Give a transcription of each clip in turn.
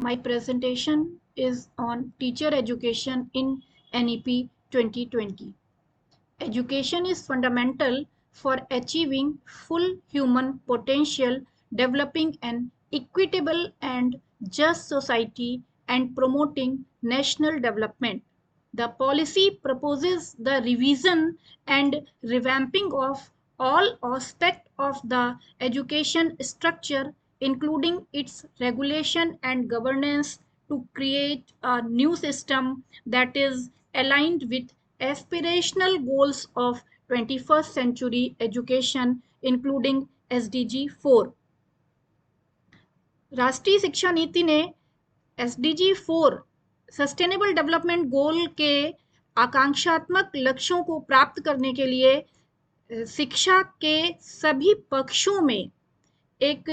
My presentation is on teacher education in NEP 2020. Education is fundamental for achieving full human potential, developing an equitable and just society, and promoting national development. The policy proposes the revision and revamping of all aspects of the education structure, including its regulation and governance, to create a new system that is aligned with aspirational goals of 21st century education, including SDG 4. राष्ट्रीय शिक्षा नीति ने SDG 4 sustainable development goal के आकांक्षात्मक लक्ष्यों को प्राप्त करने के लिए शिक्षा के सभी पक्षों में एक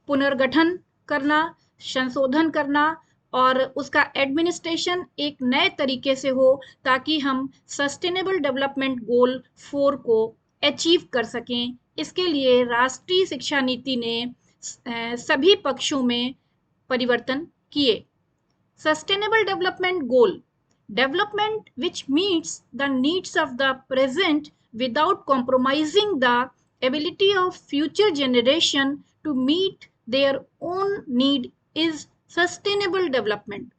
पुनर्गठन करना, संशोधन करना और उसका एडमिनिस्ट्रेशन एक नए तरीके से हो ताकि हम सस्टेनेबल डेवलपमेंट गोल 4 को अचीव कर सकें। इसके लिए राष्ट्रीय शिक्षा नीति ने सभी पक्षों में परिवर्तन किए। Sustainable development goal, development which meets the needs of the present without compromising the ability of future generation to meet their own need is sustainable development.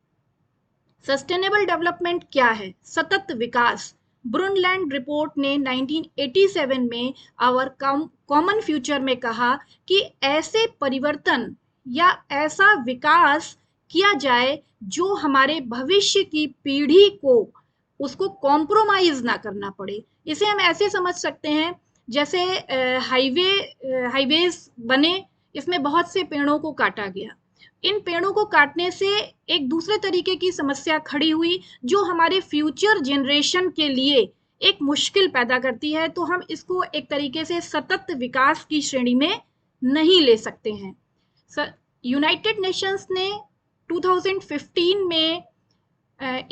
Sustainable development क्या है? सतत विकास। ब्रुनलैंड रिपोर्ट ने 1987 में आवर कॉमन फ्यूचर में कहा कि ऐसे परिवर्तन या ऐसा विकास किया जाए जो हमारे भविष्य की पीढ़ी को उसको कॉम्प्रोमाइज ना करना पड़े। इसे हम ऐसे समझ सकते हैं जैसे हाईवेज बने, इसमें बहुत से पेड़ों को काटा गया। इन पेड़ों को काटने से एक दूसरे तरीके की समस्या खड़ी हुई जो हमारे फ्यूचर जनरेशन के लिए एक मुश्किल पैदा करती है, तो हम इसको एक तरीके से सतत विकास की श्रेणी में नहीं ले सकते हैं। यूनाइटेड नेशंस ने 2015 में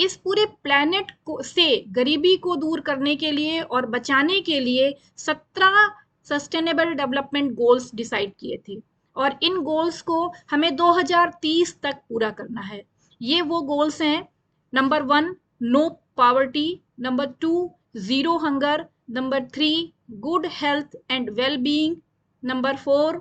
इस पूरे प्लैनेट से गरीबी को दूर करने के लिए और बचाने के लिए 17 सस्टेनेबल डेवलपमेंट गोल्स डिसाइड किए थे और इन गोल्स को हमें 2030 तक पूरा करना है। ये वो गोल्स हैं: number 1 no poverty, number 2 zero hunger, number 3 good health and well being, number 4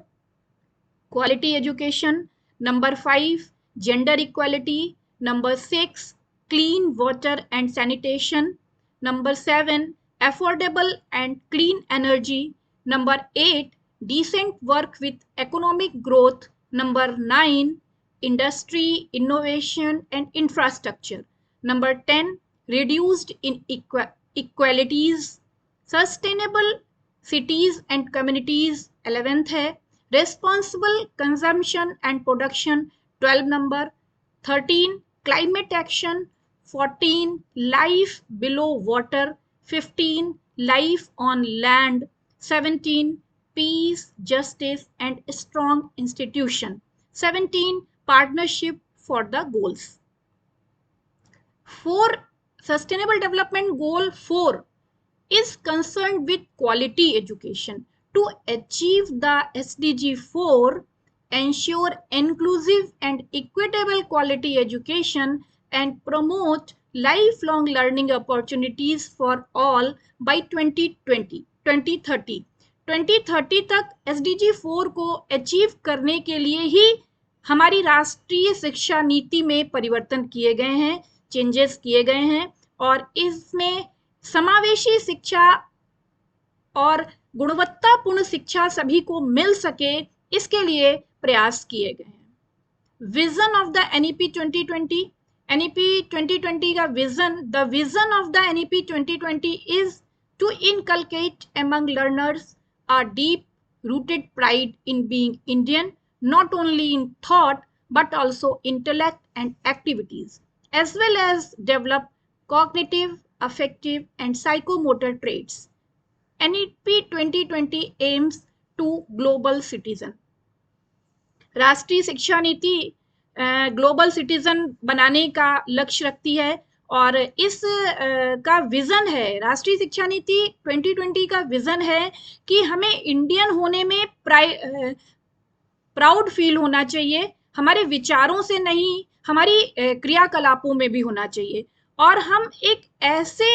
quality education, number 5 gender equality, number 6 clean water and sanitation, number 7 affordable and clean energy, number 8 decent work with economic growth, number 9 industry, innovation and infrastructure, number 10 reduced inequalities, sustainable cities and communities 11th है, responsible consumption and production 12 number, 13 climate action, 14 life below water, 15 life on land, 17 peace, justice and strong institution, 17 partnership for the goals. For sustainable development goal 4 is concerned with quality education. To achieve the SDG 4, ensure inclusive and equitable quality education and promote lifelong learning opportunities for all by 2030 तक SDG 4 को achieve करने के लिए ही हमारी राष्ट्रीय शिक्षा नीति में परिवर्तन किए गए हैं, चेंजेस किए गए हैं और इसमें समावेशी शिक्षा और गुणवत्तापूर्ण शिक्षा सभी को मिल सके, इसके लिए प्रयास किए गए हैं। Vision of the NEP 2020, NEP 2020 का vision, the vision of the NEP 2020 is to inculcate among learners a deep rooted pride in being Indian, not only in thought but also intellect and activities, as well as develop cognitive, affective and psychomotor traits. NEP 2020 aims to global citizen. राष्ट्रीय शिक्षा नीति global citizen बनाने का लक्ष्य रखती है और इस का विजन है, राष्ट्रीय शिक्षा नीति 2020 का विजन है कि हमें इंडियन होने में प्राउड फील होना चाहिए हमारे विचारों से नहीं, हमारी क्रियाकलापों में भी होना चाहिए, और हम एक ऐसे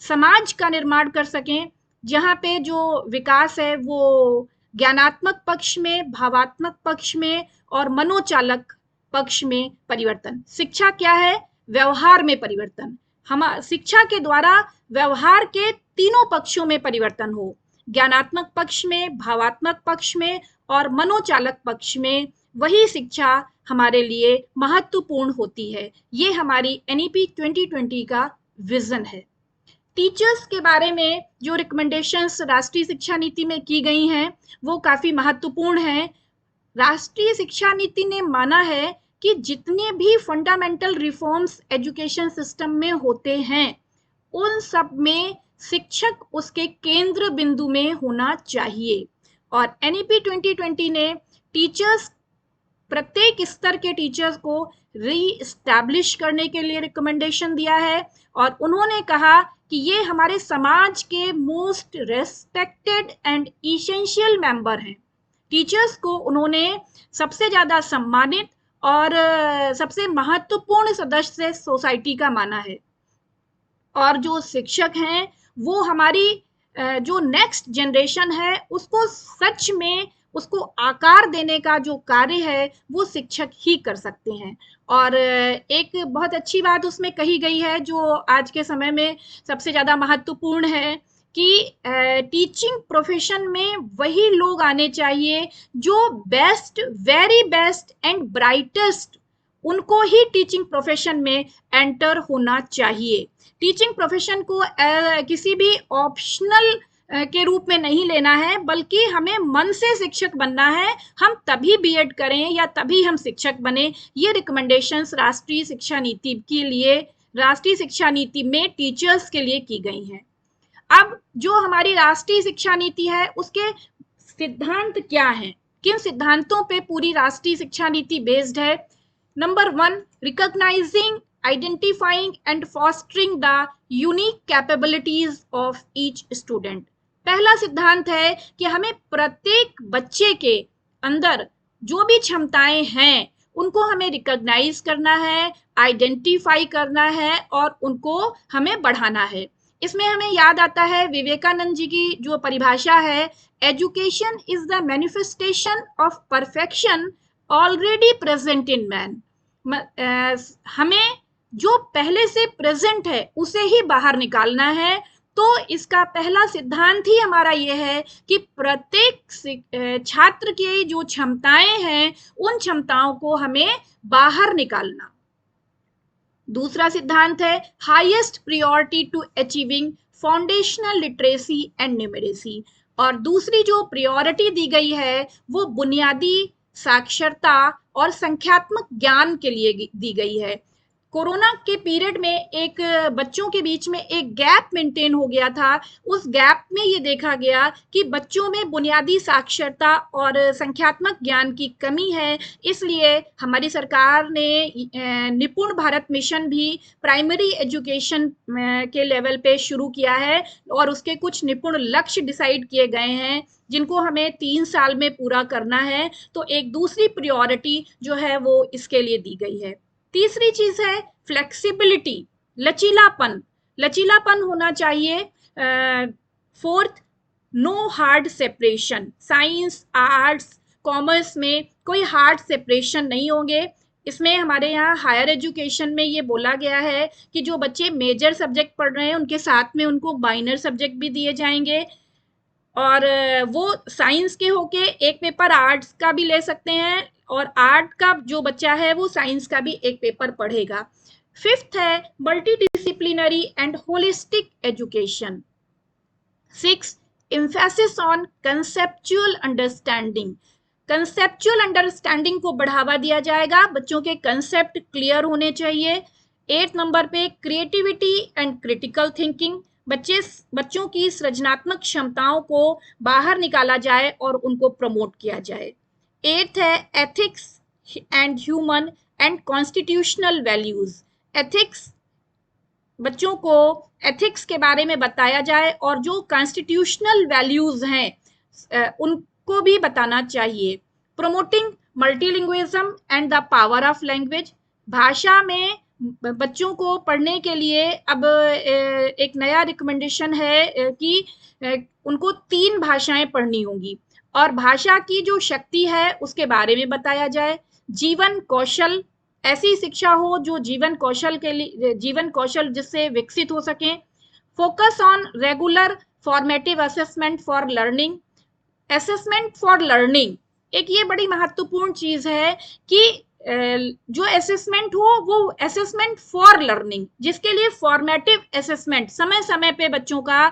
समाज का निर्माण कर सकें जहाँ पे जो विकास है वो ज्ञानात्मक पक्ष में, भावात्मक पक्ष में और मनोचालक पक्ष में परिवर्तन। शिक्षा क्या है? व्यवहार में परिवर्तन। हम शिक्षा के द्वारा व्यवहार के तीनों पक्षों में परिवर्तन हो, ज्ञानात्मक पक्ष में, भावात्मक पक्ष में और मनोचालक पक्ष में। वही शिक्षा हमारे लिए महत्वपूर्ण होती है। ये हमारी एनईपी 2020 का विजन है। टीचर्स के बारे में जो रिकमेंडेशंस राष्ट्रीय शिक्षा नीति में की गई हैं वो काफी महत्वपूर्ण हैं। राष्ट्रीय शिक्षा नीति ने माना है कि जितने भी फंडामेंटल रिफॉर्म्स एजुकेशन सिस्टम में होते हैं उन सब में शिक्षक उसके केंद्र बिंदु में होना चाहिए। और एनईपी 2020 ने टीचर्स, प्रत्येक स्तर के टीचर्स को रीएस्टैब्लिश करने के लिए रिकमेंडेशन दिया है, और उन्होंने कहा कि ये हमारे समाज के most respected and essential member हैं। टीचर्स को उन्होंने सबसे ज़्यादा सम्मानित और सबसे महत्वपूर्ण सदस्य सोसाइटी का माना है। और जो शिक्षक हैं वो हमारी जो नेक्स्ट जनरेशन है उसको सच में उसको आकार देने का जो कार्य है वो शिक्षक ही कर सकते हैं। और एक बहुत अच्छी बात उसमें कही गई है जो आज के समय में सबसे ज़्यादा महत्वपूर्ण है कि टीचिंग प्रोफेशन में वही लोग आने चाहिए जो best, very best and brightest, उनको ही टीचिंग प्रोफेशन में एंटर होना चाहिए। टीचिंग प्रोफेशन को किसी भी ऑप्शनल के रूप में नहीं लेना है, बल्कि हमें मन से शिक्षक बनना है। हम तभी बीएड करें या तभी हम शिक्षक बने। ये रिकमेंडेशंस राष्ट्रीय शिक्षा नीति के लिए, राष्ट्रीय शिक्षा नीति में टीचर्स के लिए की गई हैं। अब जो हमारी राष्ट्रीय शिक्षा नीति है उसके सिद्धांत क्या हैं, किन सिद्धांतों पे पूरी राष्ट्रीय शिक्षा नीति बेस्ड है? Number 1, recognising, identifying and fostering the unique capabilities of each student. पहला सिद्धांत है कि हमें प्रत्येक बच्चे के अंदर जो भी क्षमताएं हैं उनको हमें रिकॉग्नाइज करना है, आइडेंटिफाई करना है और उनको हमें बढ़ाना है। इसमें हमें याद आता है विवेकानंद जी की जो परिभाषा है, education is the manifestation of perfection already present in man. हमें जो पहले से प्रेजेंट है उसे ही बाहर निकालना है। तो इसका पहला सिद्धांत ही हमारा यह है कि प्रत्येक छात्र की जो क्षमताएं हैं उन क्षमताओं को हमें बाहर निकालना। दूसरा सिद्धांत है highest priority to achieving foundational literacy and numeracy. और दूसरी जो प्रायोरिटी दी गई है वो बुनियादी साक्षरता और संख्यात्मक ज्ञान के लिए दी गई है। कोरोना के पीरियड में एक बच्चों के बीच में एक गैप मेंटेन हो गया था। उस गैप में ये देखा गया कि बच्चों में बुनियादी साक्षरता और संख्यात्मक ज्ञान की कमी है। इसलिए हमारी सरकार ने निपुण भारत मिशन भी प्राइमरी एजुकेशन के लेवल पे शुरू किया है और उसके कुछ निपुण लक्ष्य डिसाइड किए गए हैं जिनको हमें 3 साल में पूरा करना है। तो एक दूसरी प्रायोरिटी जो है वो इसके लिए दी गई है। तीसरी चीज है फ्लेक्सिबिलिटी, लचीलापन। लचीलापन होना चाहिए। 4th, no hard separation. Science, arts, commerce में कोई हार्ड सेपरेशन नहीं होंगे। इसमें हमारे यहाँ हायर एजुकेशन में ये बोला गया है कि जो बच्चे मेजर सब्जेक्ट पढ़ रहे हैं उनके साथ में उनको माइनर सब्जेक्ट भी दिए जाएंगे, और वो साइंस के होके एक पेपर आर्ट्स का भी ले सकते हैं, और आर्ट का जो बच्चा है वो साइंस का भी एक पेपर पढ़ेगा। 5th है multi disciplinary and holistic education. 6th, emphasis on conceptual understanding. Conceptual understanding को बढ़ावा दिया जाएगा, बच्चों के कंसेप्ट क्लियर होने चाहिए। 8th नंबर पे क्रिएटिविटी एंड क्रिटिकल थिंकिंग। बच्चों की सृजनात्मक क्षमताओं को बाहर निकाला जाए और उनको प्रमोट किया जाए। 8th है ethics and human and constitutional values. Ethics, बच्चों को एथिक्स के बारे में बताया जाए और जो कॉन्स्टिट्यूशनल वैल्यूज हैं उनको भी बताना चाहिए। Promoting मल्टीलिंग्विज्म and the power of language. भाषा में बच्चों को पढ़ने के लिए अब एक नया रिकमेंडेशन है कि उनको 3 भाषाएं पढ़नी होंगी और भाषा की जो शक्ति है उसके बारे में बताया जाए। जीवन कौशल, ऐसी शिक्षा हो जो जीवन कौशल जिससे विकसित हो सके। Focus on regular formative assessment for learning. Assessment for learning एक ये बड़ी महत्वपूर्ण चीज है कि जो असेसमेंट हो वो असेसमेंट फॉर लर्निंग, जिसके लिए फॉर्मेटिव असेसमेंट, समय समय पे बच्चों का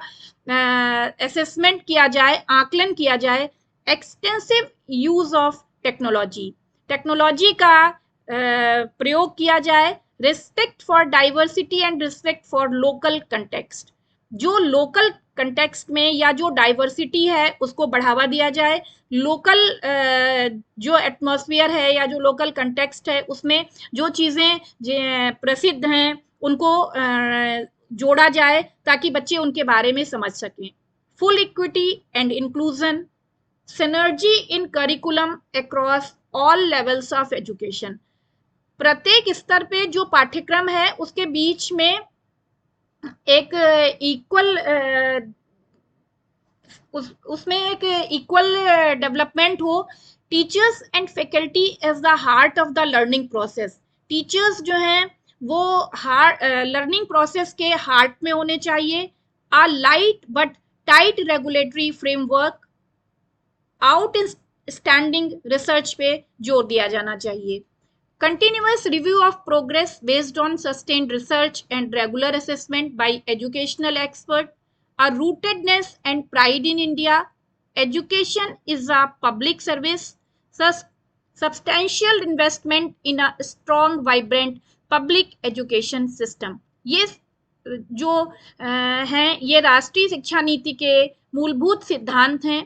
असेसमेंट किया जाए, आकलन किया जाए। Extensive use of technology, technology का प्रयोग किया जाए। Respect for diversity and respect for local context, जो लोकल कंटेक्स्ट में या जो डाइवर्सिटी है उसको बढ़ावा दिया जाए। लोकल जो एटमॉस्फेयर है या जो लोकल कंटेक्स्ट है उसमें जो चीज़ें प्रसिद्ध हैं उनको जोड़ा जाए ताकि बच्चे उनके बारे में समझ सकें। Full equity and inclusion, synergy in curriculum across all levels of education. प्रत्येक स्तर पे जो पाठ्यक्रम है उसके बीच में एक इक्वल उसमें एक इक्वल डेवलपमेंट हो। Teachers and faculty as the heart of the learning process. Teachers जो हैं वो लर्निंग प्रोसेस के हार्ट में होने चाहिए। A light but tight regulatory framework, outstanding research पे जोर दिया जाना चाहिए। Continuous review of progress based on sustained research and regular assessment by educational experts. A rootedness and pride in India. Education is a public service. Substantial investment in a strong, vibrant public education system. ये जो हैं ये राष्ट्रीय शिक्षा नीति के मूलभूत सिद्धांत हैं।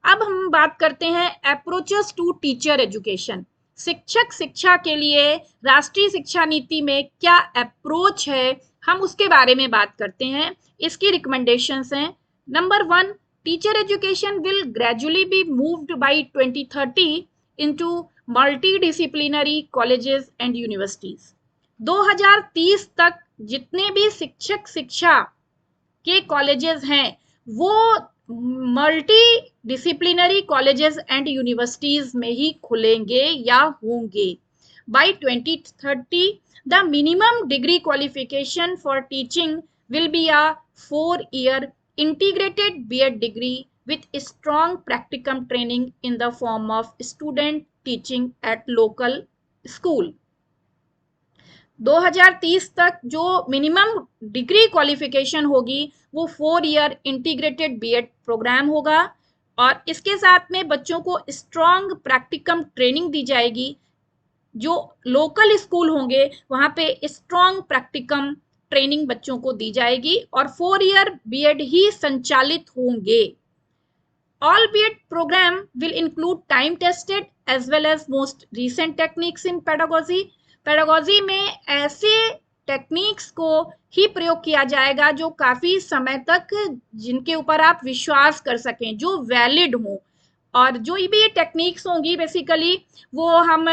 अब हम बात करते हैं अप्रोचेस टू टीचर एजुकेशन। शिक्षक शिक्षा के लिए राष्ट्रीय शिक्षा नीति में क्या अप्रोच है, हम उसके बारे में बात करते हैं। इसकी रिकमेंडेशंस हैं। Number 1, teacher education will gradually be moved by 2030 into multidisciplinary colleges and universities. 2030 तक जितने भी शिक्षक शिक्षा के कॉलेजेस हैं वो multidisciplinary colleges and universities में ही खुलेंगे या होंगे। By 2030 the minimum degree qualification for teaching will be a 4-year integrated B.Ed degree with strong practicum training in the form of student teaching at local school। 2030 तक जो minimum degree qualification होगी वो 4-year integrated BEd programme होगा और इसके साथ में बच्चों को स्ट्रॉन्ग प्रैक्टिकम ट्रेनिंग दी जाएगी। जो लोकल स्कूल होंगे वहां पे स्ट्रॉन्ग प्रैक्टिकम ट्रेनिंग बच्चों को दी जाएगी और 4-year बीएड ही संचालित होंगे। All B.Ed program will include time tested as well as most recent techniques in pedagogy। Pedagogy में ऐसे टेक्निक्स को ही प्रयोग किया जाएगा जो काफी समय तक जिनके ऊपर आप विश्वास कर सकें, जो वैलिड हो। और जो भी टेक्निक्स होंगी बेसिकली वो हम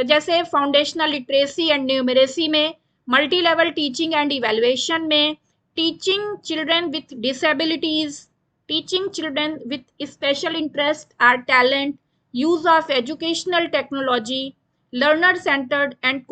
जैसे फाउंडेशनल लिटरेसी एंड न्यूमरेसी में, multi level teaching and evaluation में, teaching children with disabilities, teaching children with special interest or talent, use of educational technology, learner centred and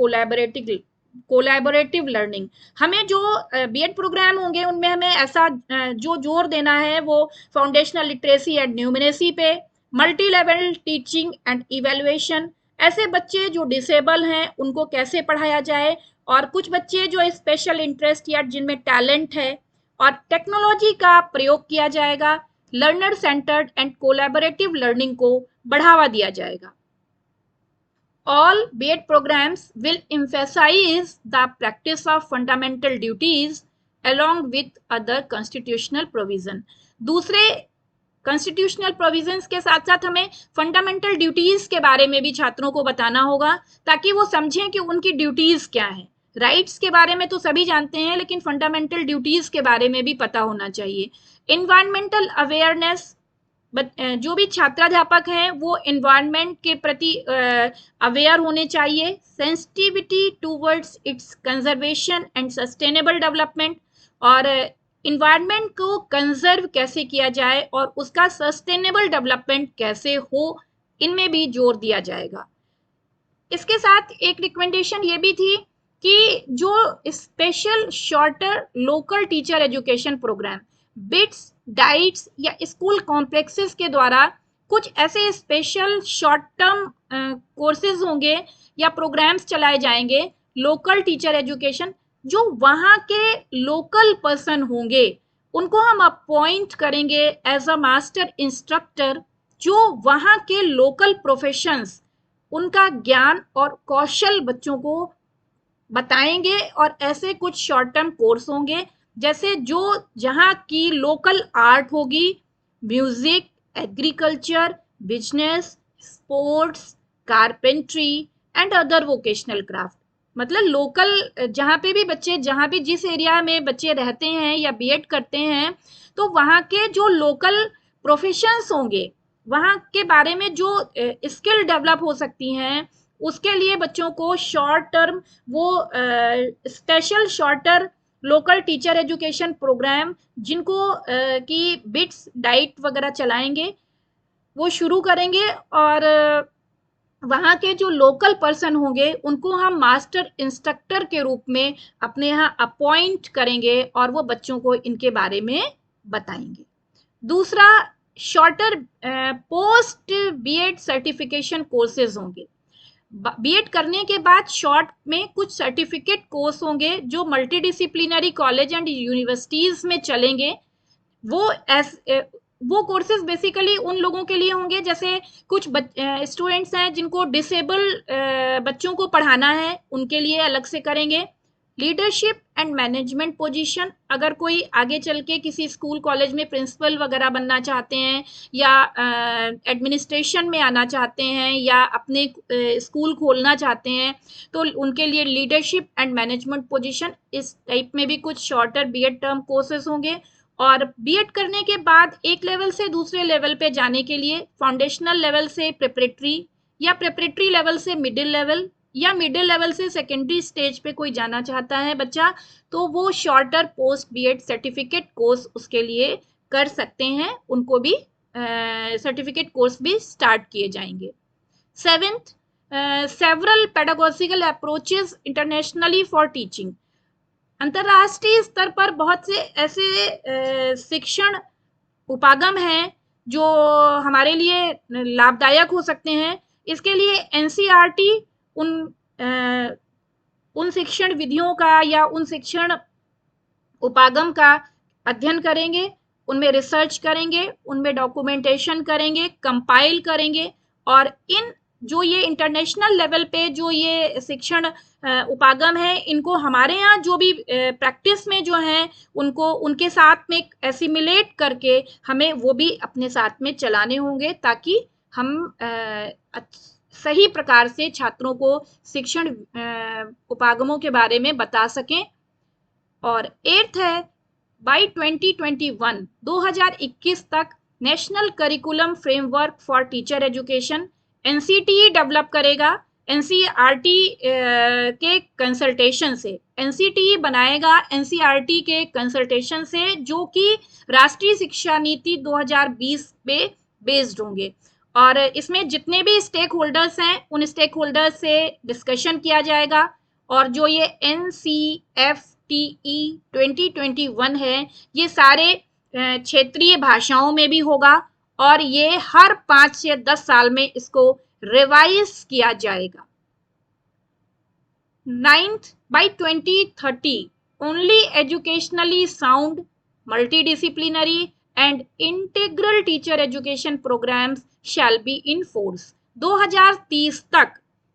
collaborative learning. हमें जो BEd programme होंगे उनमें हमें ऐसा जो जोर देना है वो फाउंडेशनल लिटरेसी एंड न्यूमरेसी पे, multi level teaching and evaluation, ऐसे बच्चे जो डिसेबल हैं उनको कैसे पढ़ाया जाए, और कुछ बच्चे जो स्पेशल इंटरेस्ट या जिनमें टैलेंट है, और टेक्नोलॉजी का प्रयोग किया जाएगा। Learner centred and collaborative learning को बढ़ावा दिया जाएगा। All B.Ed programs will emphasize the practice of fundamental duties along with other constitutional provision। दूसरे constitutional provisions के साथ साथ हमें fundamental duties के बारे में भी छात्रों को बताना होगा ताकि वो समझें कि उनकी ड्यूटीज क्या हैं। राइट्स के बारे में तो सभी जानते हैं लेकिन फंडामेंटल ड्यूटीज के बारे में भी पता होना चाहिए। Environmental awareness जो भी छात्राध्यापक हैं वो एनवायरनमेंट के प्रति अवेयर होने चाहिए, sensitivity towards its conservation and sustainable development, और इन्वायरमेंट को कंजर्व कैसे किया जाए और उसका सस्टेनेबल डेवलपमेंट कैसे हो, इनमें भी जोर दिया जाएगा। इसके साथ एक रिकमेंडेशन ये भी थी कि जो special shorter local teacher education programme BITEs DIETs या स्कूल कॉम्प्लेक्सेस के द्वारा कुछ ऐसे स्पेशल शॉर्ट टर्म कोर्सेज होंगे या प्रोग्राम्स चलाए जाएंगे लोकल टीचर एजुकेशन, जो वहाँ के लोकल पर्सन होंगे उनको हम अपॉइंट करेंगे एज अ मास्टर इंस्ट्रक्टर, जो वहाँ के लोकल प्रोफेशंस उनका ज्ञान और कौशल बच्चों को बताएंगे। और ऐसे कुछ शॉर्ट टर्म कोर्स होंगे जैसे जो जहाँ की लोकल आर्ट होगी, music, agriculture, business, sports, carpentry and other vocational craft. मतलब लोकल जहाँ पे भी बच्चे, जहाँ भी जिस एरिया में बच्चे रहते हैं या बीएड करते हैं, तो वहाँ के जो लोकल प्रोफेशंस होंगे, वहाँ के बारे में जो स्किल डेवलप हो सकती हैं, उसके लिए बच्चों को शॉर्ट टर्म वो special shorter local teacher education programme जिनको की बिट्स डाइट वगैरह चलाएंगे वो शुरू करेंगे। और वहाँ के जो लोकल पर्सन होंगे उनको हम मास्टर इंस्ट्रक्टर के रूप में अपने यहाँ अपॉइंट करेंगे और वो बच्चों को इनके बारे में बताएंगे। दूसरा, shorter post BEd certification courses होंगे। बीएड करने के बाद शॉर्ट में कुछ सर्टिफिकेट कोर्स होंगे जो मल्टीडिसिप्लिनरी कॉलेज एंड यूनिवर्सिटीज में चलेंगे। वो कोर्सेज बेसिकली उन लोगों के लिए होंगे, जैसे कुछ स्टूडेंट्स हैं जिनको डिसेबल बच्चों को पढ़ाना है, उनके लिए अलग से करेंगे। लीडरशिप एंड मैनेजमेंट पोजीशन, अगर कोई आगे चल के किसी स्कूल कॉलेज में प्रिंसिपल वगैरह बनना चाहते हैं या एडमिनिस्ट्रेशन में आना चाहते हैं या अपने स्कूल खोलना चाहते हैं, तो उनके लिए लीडरशिप एंड मैनेजमेंट पोजीशन, इस टाइप में भी कुछ शॉर्टर बीएड टर्म कोर्सेज होंगे। और बीएड करने के बाद एक लेवल से दूसरे लेवल पे जाने के लिए फाउंडेशनल लेवल से प्रिपरेटरी या प्रिपरेटरी लेवल से मिडिल लेवल या मिडिल लेवल से सेकेंडरी स्टेज पे कोई जाना चाहता है बच्चा, तो वो shorter post BEd certificate course उसके लिए कर सकते हैं, उनको भी सर्टिफिकेट कोर्स भी स्टार्ट किए जाएंगे। Seventh, several pedagogical approaches internationally for teaching. अंतरराष्ट्रीय स्तर पर बहुत से ऐसे शिक्षण उपागम हैं जो हमारे लिए लाभदायक हो सकते हैं। इसके लिए एनसीईआरटी उन शिक्षण विधियों का या उन शिक्षण उपागम का अध्ययन करेंगे, उनमें रिसर्च करेंगे, उनमें डॉक्यूमेंटेशन करेंगे, कंपाइल करेंगे, और इन जो ये इंटरनेशनल लेवल पे जो ये शिक्षण उपागम है, इनको हमारे यहाँ जो भी प्रैक्टिस में जो हैं उनको उनके साथ में एसिमिलेट करके हमें वो भी अपने साथ में चलाने होंगे, ताकि हम सही प्रकार से छात्रों को शिक्षण उपागमों के बारे में बता सकें। और एट्थ है, बाई 2021 तक national curriculum framework for teacher education NCTE develop करेगा। एनसीईआरटी के कंसल्टेशन से एनसीटीई बनाएगा, एनसीईआरटी के कंसल्टेशन से, जो कि राष्ट्रीय शिक्षा नीति 2020 पे बेस्ड होंगे। और इसमें जितने भी स्टेक होल्डर्स हैं उन स्टेक होल्डर्स से डिस्कशन किया जाएगा। और जो ये NCFTE 2021 है, ये सारे क्षेत्रीय भाषाओं में भी होगा और ये हर 5 से 10 साल में इसको रिवाइज किया जाएगा। 9th, by 2030 only educationally sound, multidisciplinary and integral teacher education programs shall be in force। 2030 तक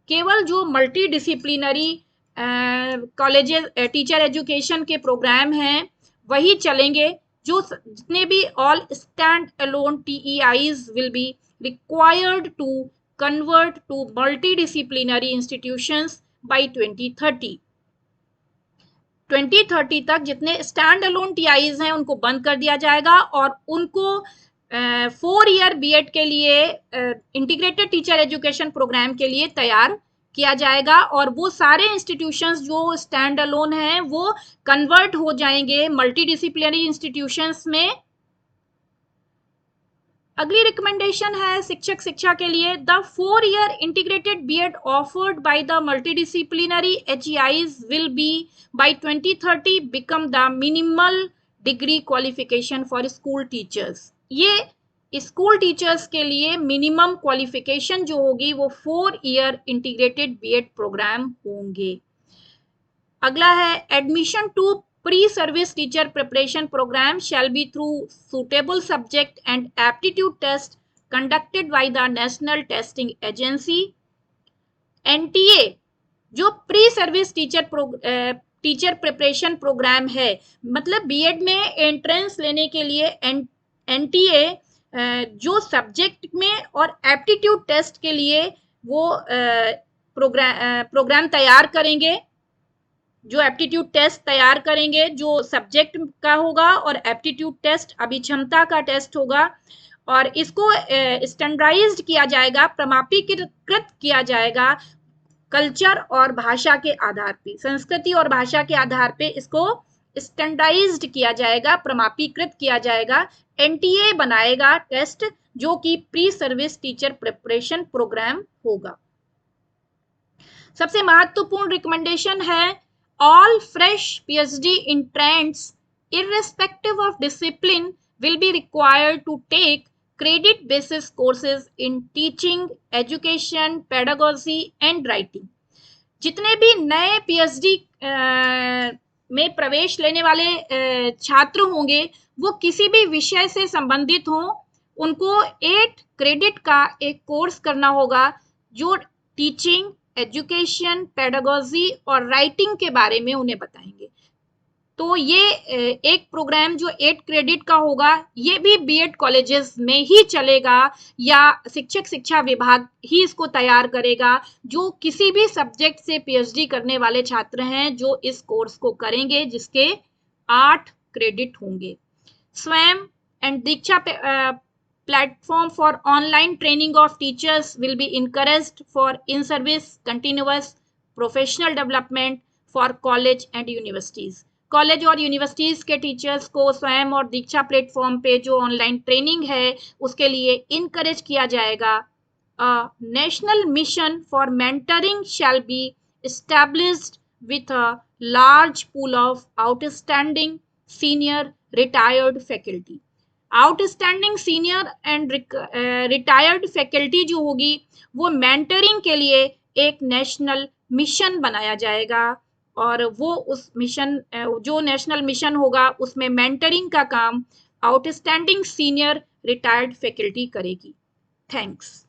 केवल जो मल्टीडिसिप्लिनरी कॉलेजेस टीचर एजुकेशन के प्रोग्राम हैं वही चलेंगे। जो जितने भी all stand alone TEIs will be required to convert to multidisciplinary institutions by 2030। 2030 तक जितने स्टैंड अलोन TIs हैं उनको बंद कर दिया जाएगा और उनको 4 ईयर बीएड के लिए इंटीग्रेटेड टीचर एजुकेशन प्रोग्राम के लिए तैयार किया जाएगा और वो सारे इंस्टीट्यूशंस जो स्टैंड अलोन हैं वो कन्वर्ट हो जाएंगे मल्टी डिसिप्लिनरी इंस्टीट्यूशंस में। अगली रिकमेंडेशन है शिक्षक शिक्षा के लिए, the 4 year integrated B Ed offered by the multidisciplinary HEIs will be by 2030 become the minimal degree qualification for school teachers. ये स्कूल टीचर्स के लिए मिनिमम क्वालिफिकेशन जो होगी वो 4 ईयर इंटीग्रेटेड बीएड प्रोग्राम होंगे। अगला है admission to pre service teacher preparation programme shall be through suitable subject and aptitude test conducted by the National Testing Agency. NTA जो pre service teacher preparation programme है, मतलब BEd में entrance लेने के लिए एनटीए जो सब्जेक्ट में और एप्टीट्यूड टेस्ट के लिए वो प्रोग्राम तैयार करेंगे, जो एप्टीट्यूड टेस्ट तैयार करेंगे जो सब्जेक्ट का होगा और एप्टीट्यूड टेस्ट अभिक्षमता का टेस्ट होगा और इसको स्टैंडर्डाइज्ड किया जाएगा, प्रमाणीकृत किया जाएगा कल्चर और भाषा के आधार पे, संस्कृति और भाषा के आधार पे इसको स्टैंडर्डाइज्ड किया जाएगा, प्रमाणीकृत किया जाएगा। एनटीए बनाएगा टेस्ट जो कि pre service teacher preparation programme होगा। सबसे महत्वपूर्ण रिकमेंडेशन है all fresh PhD entrants irrespective of discipline will be required to take credit basis courses in teaching, education, pedagogy and writing। जितने भी नए PhD में प्रवेश लेने वाले छात्र होंगे वो किसी भी विषय से संबंधित हों, उनको 8 क्रेडिट का एक कोर्स करना होगा जो टीचिंग, एजुकेशन, पेडागोजी और राइटिंग के बारे में उन्हें बताएंगे। तो ये एक प्रोग्राम जो 8 क्रेडिट का होगा ये भी बीएड कॉलेजेस में ही चलेगा या शिक्षक शिक्षा विभाग ही इसको तैयार करेगा। जो किसी भी सब्जेक्ट से पीएचडी करने वाले छात्र हैं जो इस कोर्स को करेंगे जिसके 8 क्रेडिट होंगे। स्वयं and Diksha platform for online training of teachers will be encouraged for in-service continuous professional development for college and universities। College और यूनिवर्सिटीज के टीचर्स को स्वयं और दीक्षा प्लेटफॉर्म पे जो ऑनलाइन ट्रेनिंग है उसके लिए इनकरेज किया जाएगा। National mission for mentoring shall be established with a large pool of outstanding senior retired faculty। Outstanding senior and retired faculty जो होगी वो मेंटरिंग के लिए एक नेशनल मिशन बनाया जाएगा और वो उस मिशन जो नेशनल मिशन होगा उसमें मेंटरिंग का काम आउटस्टैंडिंग सीनियर रिटायर्ड फैकल्टी करेगी। थैंक्स।